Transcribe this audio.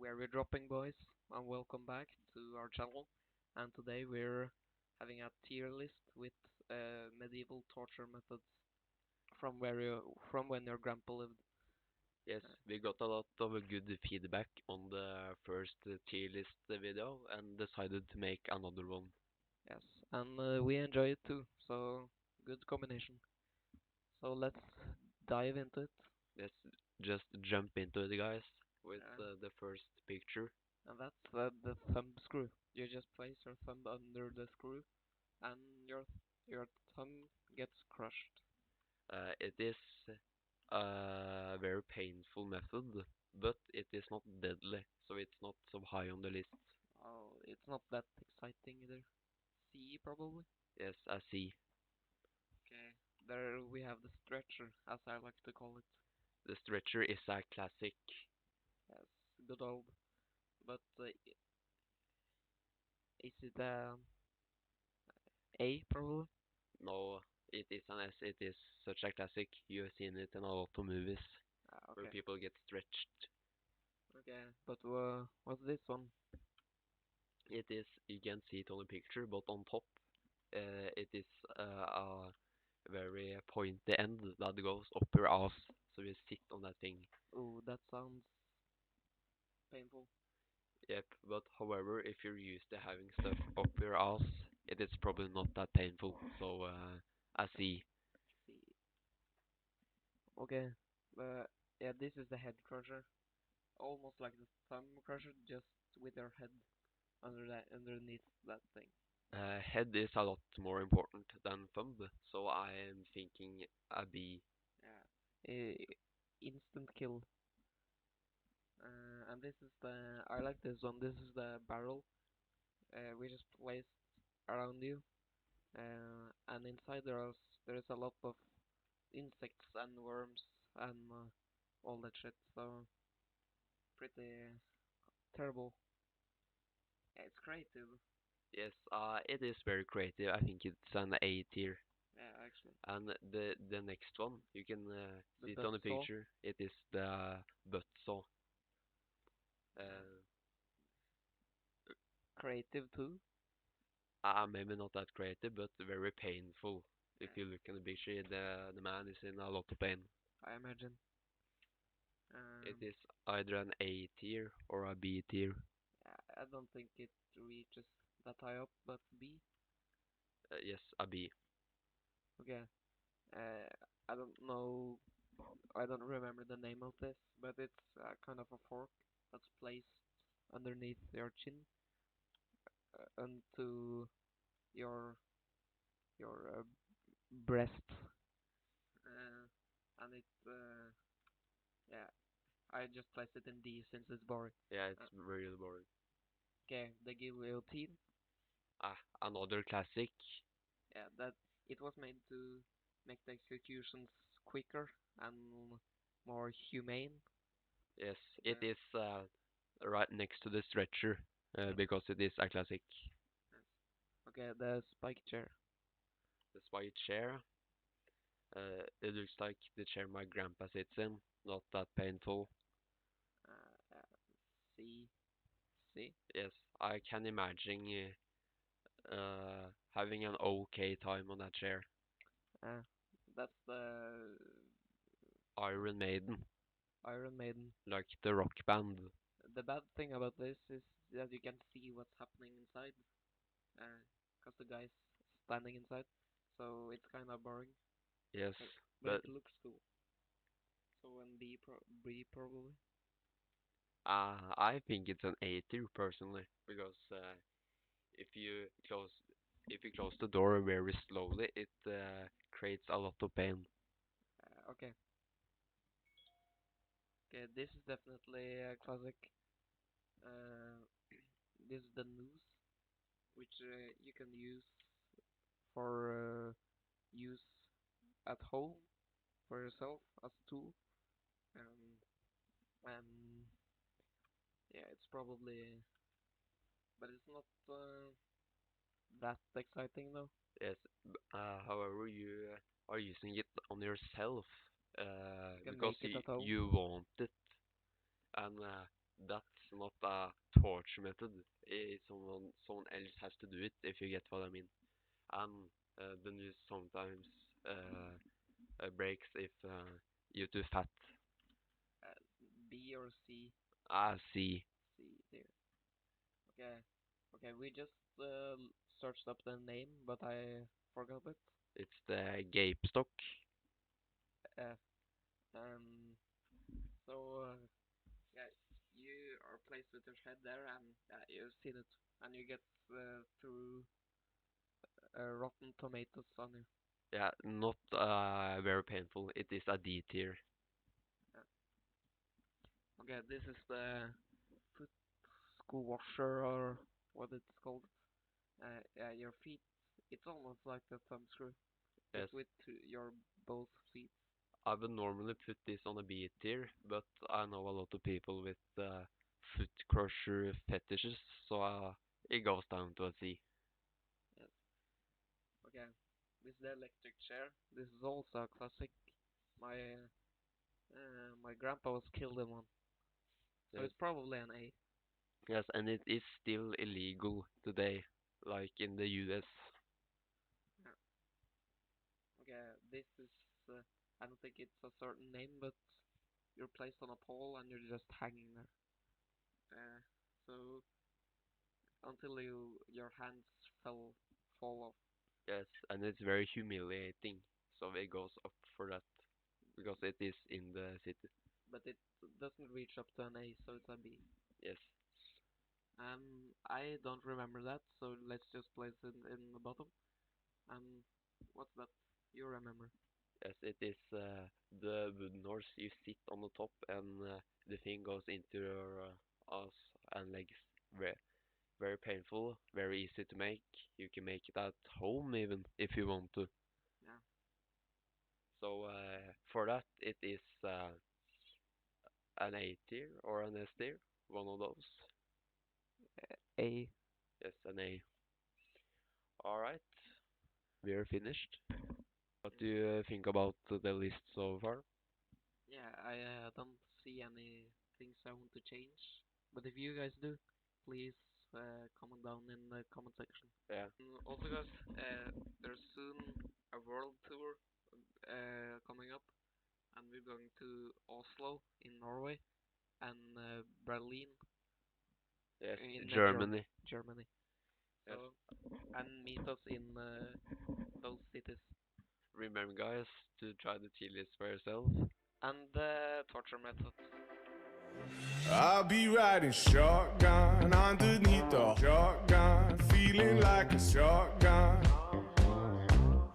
where we're dropping boys, and welcome back to our channel. And today we're having a tier list with medieval torture methods from when your grandpa lived. Yes, we got a lot of good feedback on the first tier list video and decided to make another one. Yes, and we enjoy it too. So good combination. So let's dive into it. Let's just jump into it, guys, with Uh, the first picture. and that's the thumb screw. You just place your thumb under the screw, and your thumb gets crushed. It is a very painful method, but it is not deadly, so it's not so high on the list. Oh, it's not that exciting either. C probably. Yes, I see. Okay. There we have the stretcher, as I like to call it. The stretcher is a classic. Yes, good old. But is it A probably? No, it is an S. It is such a classic. You have seen it in a lot of movies where Okay. people get stretched. Okay. But what's this one? It is, you can see it on the picture, but on top, it is a very pointy end that goes up your ass, so you sit on that thing. Oh, that sounds painful. Yep, but however, if you're used to having stuff up your ass, it is probably not that painful. So, I see. C. Okay. Yeah, this is the head crusher. Almost like the thumb crusher, just with your head underneath that thing. Head is a lot more important than thumb, so I am thinking a B. Yeah. Instant kill. And this is I like this one. This is the barrel. We just placed around you, and inside there is a lot of insects and worms and all that shit. So pretty terrible. Yeah, it's creative. Yes, it is very creative. I think it's an A tier. Yeah, actually, And the next one, you can the see it butt on the saw. picture. It is the butt saw. Yeah, Uh, creative too. maybe not that creative, but very painful. If Yeah, you look in the picture, the man is in a lot of pain. I imagine. It Um, is either an A tier or a B tier. yeah, I don't think it reaches that high up, but B. Yes, a B. Okay. Uh, I don't know. I don't remember the name of this, but it's kind of a fork that's placed underneath your chin onto your your breast, and it yeah. I just placed it in D since it's boring. Yeah, Uh, it's really boring. okay, the guillotine. Ah, another classic. Yeah, that it was made to make the executions quicker and more humane. Yes, it Uh, is right next to the stretcher yes, because it is a classic. yes. Okay, the spike chair. The white chair. It looks like the chair my grandpa sits in. Not that painful. C. C. Yes, I can imagine having an okay time on that chair. Uh, that's the Iron Maiden, Iron Maiden. like the rock band. The bad thing about this is that you can see what's happening inside, because the guy's standing inside, so it's kind of boring. Yes, But, but but it looks cool. So when B probably. I think it's an A tier personally because if you close if you close the door very slowly, it creates a lot of pain. Okay. Okay, this is definitely a classic. Uh, this is the noose, which you can use for use at home for yourself as a tool. Um, and yeah, it's probably, but it's not that exciting though. Yes, however, you are using it on yourself You can because make it at home. you want it, and That's not a torture method. Someone else has to do it, if you get what I mean. And the news sometimes breaks if you're too fat. Uh, B or C? I see. C there. Okay. Okay, we just searched up the name, but I forgot it. It's the gape stock. Uh, um. So yeah, you are placed with your head there, and you've seen it, and you get through rotten tomatoes on you. Yeah, not very painful. It is a D tier. Yeah. Okay, this is the foot school washer or what it's called. Yeah, your feet. It's almost like the thumb screw, but Yes, with your both feet. I would normally put this on a B tier, but I know a lot of people with foot crusher fetishes, so it goes down to a C. Yes. Okay. This is the electric chair. This is also a classic. My grandpa was killed in one, so Yes, it's probably an A. yes, and it is still illegal today, like in the US. Yeah. Okay, this is. I don't think it's a certain name, but you're placed on a pole and you're just hanging there. So until your hands fall off. Yes, and it's very humiliating, so it goes up for that because it is in the city. But it doesn't reach up to an A, so it's a B. Yes, I don't remember that, so let's just place it in the bottom. What's that? You remember? yes, it is the wooden horse. You sit on the top, and the thing goes into your ass and legs. Very, very painful, very easy to make. You can make it at home even if you want to. Yeah. So for that, it is an A tier or an S tier, one of those. A. Yes, an A. All right, we are finished. What do Mm. you think about the list so far? Yeah, I don't see any things I want to change. But if you guys do, please comment down in the comment section. Yeah. Also, guys, there's soon a world tour coming up, and we're going to Oslo in Norway and Berlin Yes, in Germany. Germany. Yes. So, and meet us in those cities. Remember, guys, to try the chilies for yourself. And the torture method. I'll be riding shotgun underneath the shotgun, feeling like a shotgun.